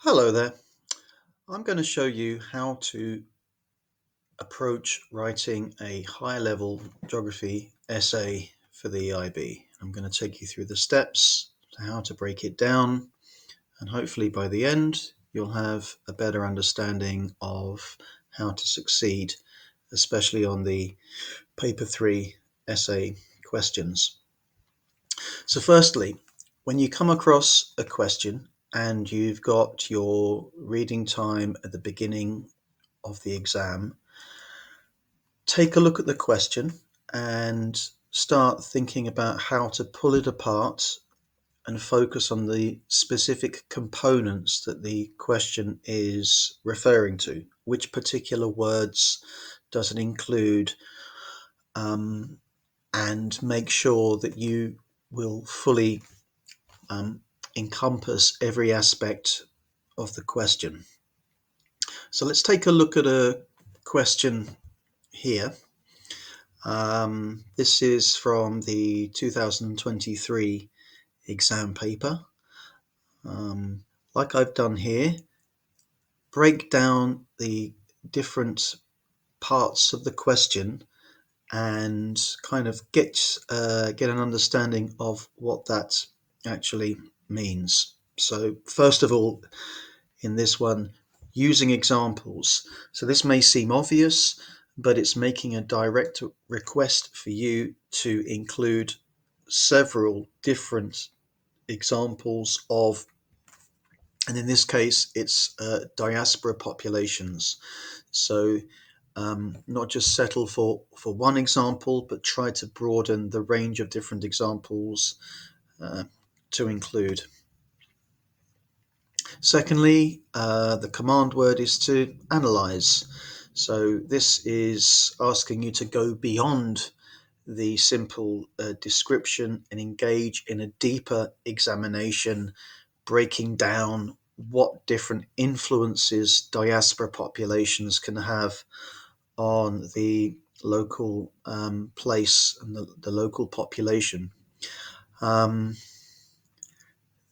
Hello there. I'm going to show you how to approach writing a high level geography essay for the IB. I'm going to take you through the steps to how to break it down, and hopefully by the end, you'll have a better understanding of how to succeed, especially on the paper 3 essay questions. So, firstly, when you come across a question and you've got your reading time at the beginning of the exam, take a look at the question and start thinking about how to pull it apart and focus on the specific components that the question is referring to. Which particular words does it include? Um, and make sure that you will fully um, encompass every aspect of the question. So let's take a look at a question here. This is from the 2023 exam paper. Like I've done here, break down the different parts of the question and kind of get an understanding of what that actually means. So first of all, in this one, using examples. So this may seem obvious, but it's making a direct request for you to include several different examples of, and in this case, it's diaspora populations. So not just settle for one example, but try to broaden the range of different examples to include. Secondly, the command word is to analyze. So this is asking you to go beyond the simple description and engage in a deeper examination, breaking down what different influences diaspora populations can have on the local place and the local population.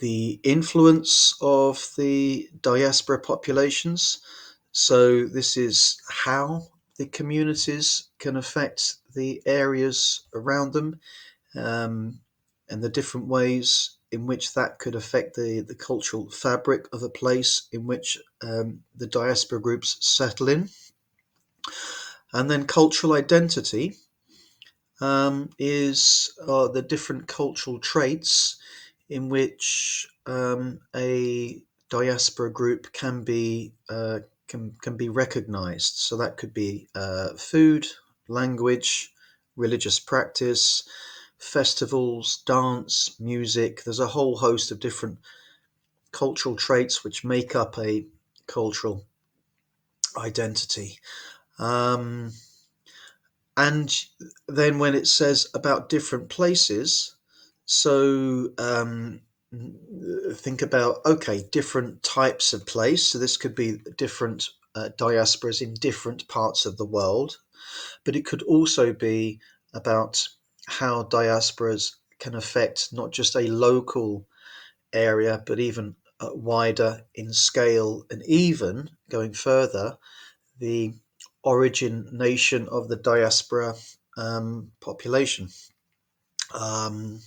The influence of the diaspora populations. So, this is how the communities can affect the areas around them, and the different ways in which that could affect the cultural fabric of a place in which the diaspora groups settle in. And then cultural identity is the different cultural traits in which a diaspora group can be recognized. So that could be food, language, religious practice, festivals, dance, music. There's a whole host of different cultural traits which make up a cultural identity. Um, and then when it says about different places, so think about, okay, different types of place. So this could be different diasporas in different parts of the world, but it could also be about how diasporas can affect not just a local area, but even wider in scale, and even going further, the origin nation of the diaspora population. Um,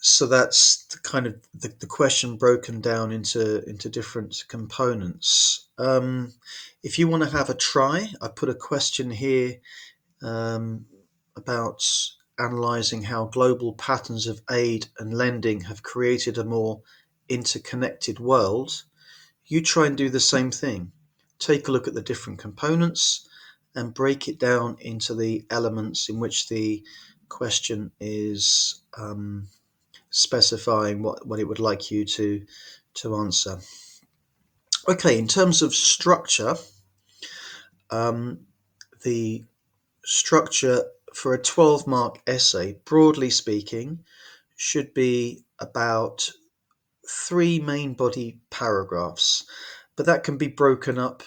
so that's the kind of the question broken down into different components. If you want to have a try, I put a question here um, about analysing how global patterns of aid and lending have created a more interconnected world. You try and do the same thing. Take a look at the different components and break it down into the elements in which the question is specifying what it would like you to answer. Okay, in terms of structure, the structure for a 12-mark essay, broadly speaking, should be about three main body paragraphs, but that can be broken up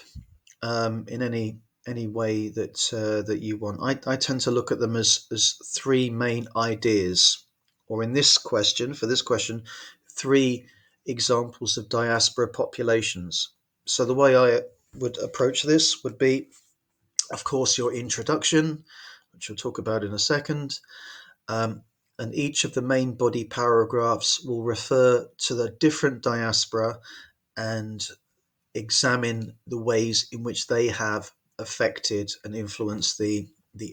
in any way that you want. I tend to look at them as three main ideas, or in this question, for this question, three examples of diaspora populations. So the way I would approach this would be, of course, your introduction, which we'll talk about in a second. And each of the main body paragraphs will refer to the different diaspora and examine the ways in which they have affected and influenced the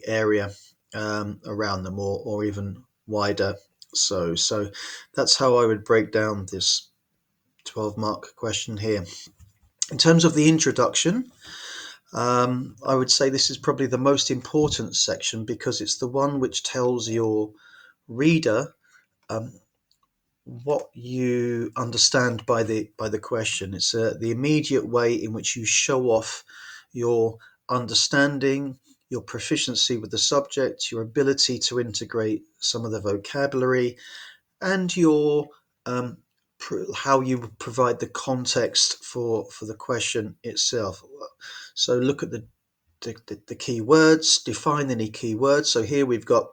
area around them, or even wider. So that's how I would break down this 12-mark question here. In terms of the introduction, I would say this is probably the most important section because it's the one which tells your reader what you understand by the question. It's the immediate way in which you show off your understanding, your proficiency with the subject, your ability to integrate some of the vocabulary, and your how you provide the context for the question itself. So look at the key words, define any key words. So here we've got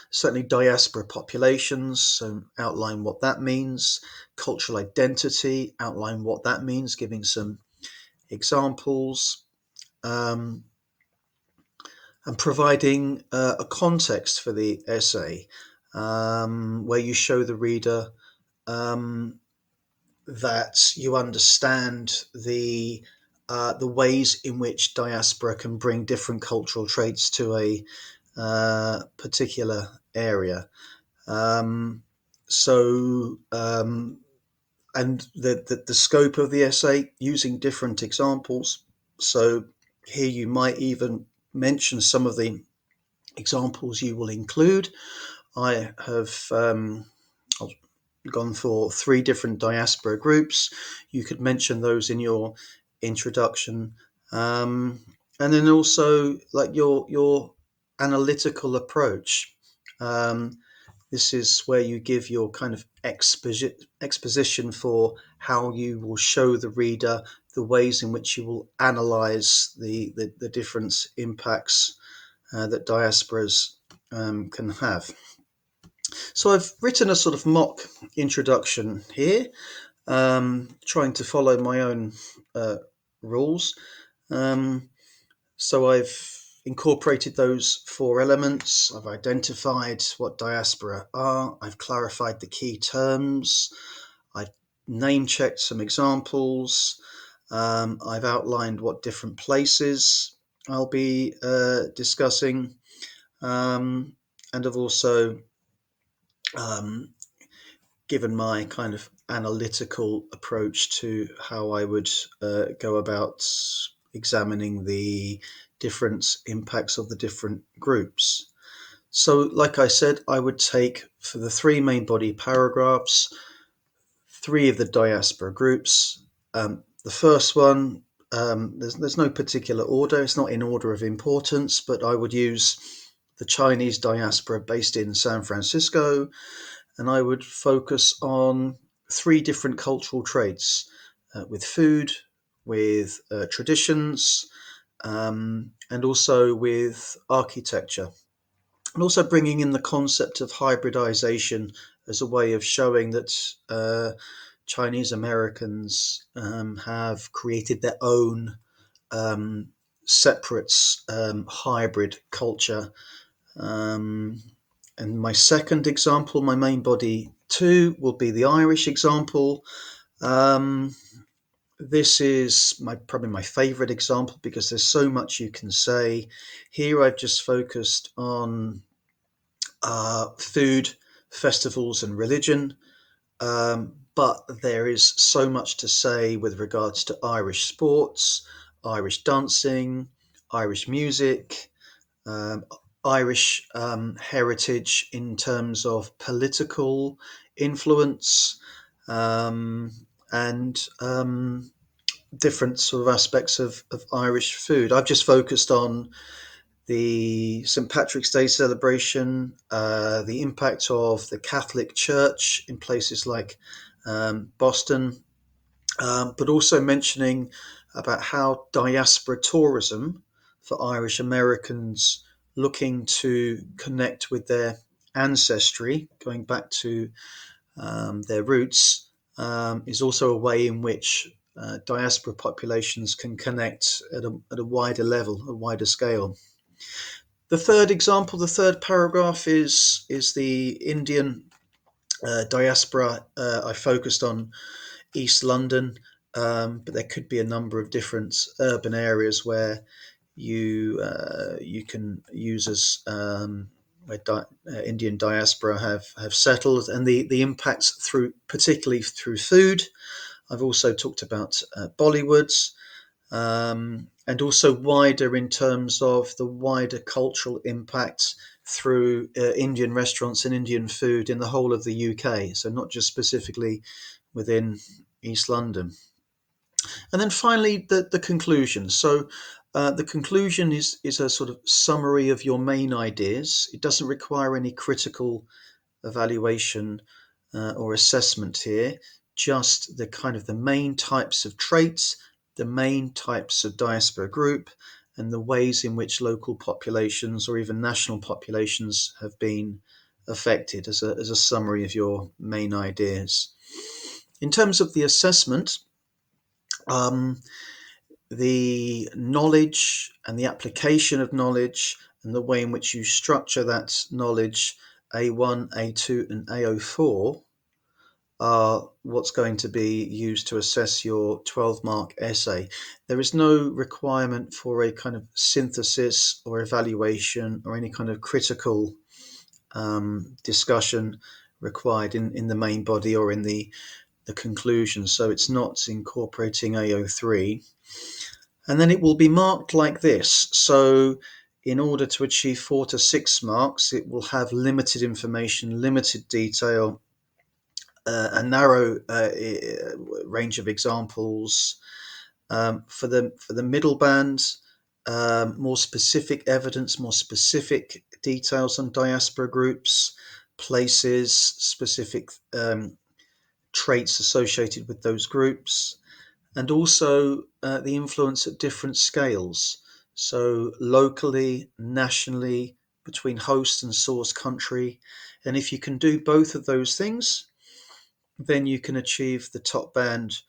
certainly diaspora populations, so outline what that means. Cultural identity, outline what that means, giving some examples, and providing a context for the essay, where you show the reader that you understand the ways in which diaspora can bring different cultural traits to a particular area. And the scope of the essay, using different examples. So here you might even mention some of the examples you will include. I have gone for 3 different diaspora groups. You could mention those in your introduction, and then also like your analytical approach. This is where you give your kind of exposition for how you will show the reader the ways in which you will analyze the different impacts that diasporas can have. So I've written a sort of mock introduction here, trying to follow my own rules. So I've incorporated those 4 elements. I've identified what diaspora are. I've clarified the key terms. I've name-checked some examples. I've outlined what different places I'll be discussing. And I've also given my kind of analytical approach to how I would go about examining the different impacts of the different groups. So, like I said, I would take, for the 3 main body paragraphs, 3 of the diaspora groups. The first one, there's no particular order, it's not in order of importance, but I would use the Chinese diaspora based in San Francisco, and I would focus on 3 different cultural traits with food, with traditions, and also with architecture. And also bringing in the concept of hybridization as a way of showing that Chinese Americans have created their own separate hybrid culture. And my second example, my main body 2, will be the Irish example. This is probably my favourite example because there's so much you can say. Here I've just focused on food, festivals and religion, but there is so much to say with regards to Irish sports, Irish dancing, Irish music, Irish heritage in terms of political influence, and different sort of aspects of Irish food. I've just focused on the St. Patrick's Day celebration, the impact of the Catholic Church in places like Boston, but also mentioning about how diaspora tourism for Irish Americans looking to connect with their ancestry, going back to their roots, is also a way in which diaspora populations can connect at a wider level, a wider scale. The third example, the third paragraph is the Indian diaspora. I focused on East London, but there could be a number of different urban areas where you can use as where Indian diaspora have settled, and the impacts through particularly through food. I've also talked about Bollywoods, and also wider in terms of the wider cultural impact through Indian restaurants and Indian food in the whole of the UK. So not just specifically within East London. And then finally, the conclusion. So the conclusion is a sort of summary of your main ideas. It doesn't require any critical evaluation or assessment here, just the kind of the main types of traits, the main types of diaspora group, and the ways in which local populations or even national populations have been affected as a summary of your main ideas. In terms of the assessment, the knowledge and the application of knowledge and the way in which you structure that knowledge, A1, A2, and A04, are what's going to be used to assess your 12-mark essay. There is no requirement for a kind of synthesis or evaluation or any kind of critical discussion required in the main body or in the conclusion. So it's not incorporating A03. And then it will be marked like this. So in order to achieve 4 to 6 marks, it will have limited information, limited detail, a narrow range of examples. For the middle band, more specific evidence, more specific details on diaspora groups, places, specific traits associated with those groups, and also the influence at different scales. So locally, nationally, between host and source country. And if you can do both of those things, then you can achieve the top band,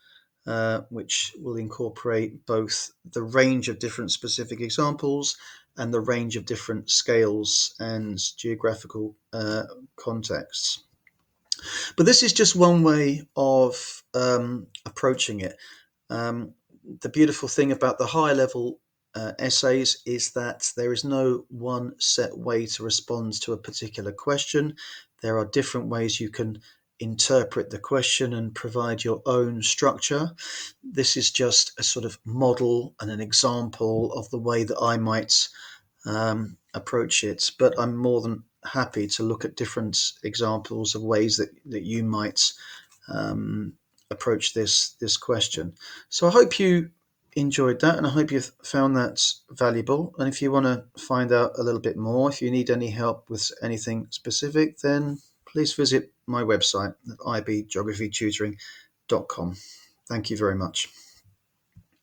which will incorporate both the range of different specific examples and the range of different scales and geographical contexts. But this is just one way of approaching it. The beautiful thing about the high level essays is that there is no one set way to respond to a particular question. There are different ways you can interpret the question and provide your own structure. This is just a sort of model and an example of the way that I might approach it, but I'm more than happy to look at different examples of ways that you might approach this question. So I hope you enjoyed that, and I hope you found that valuable. And if you want to find out a little bit more, if you need any help with anything specific, then please visit my website at ibgeographytutoring.com. Thank you very much.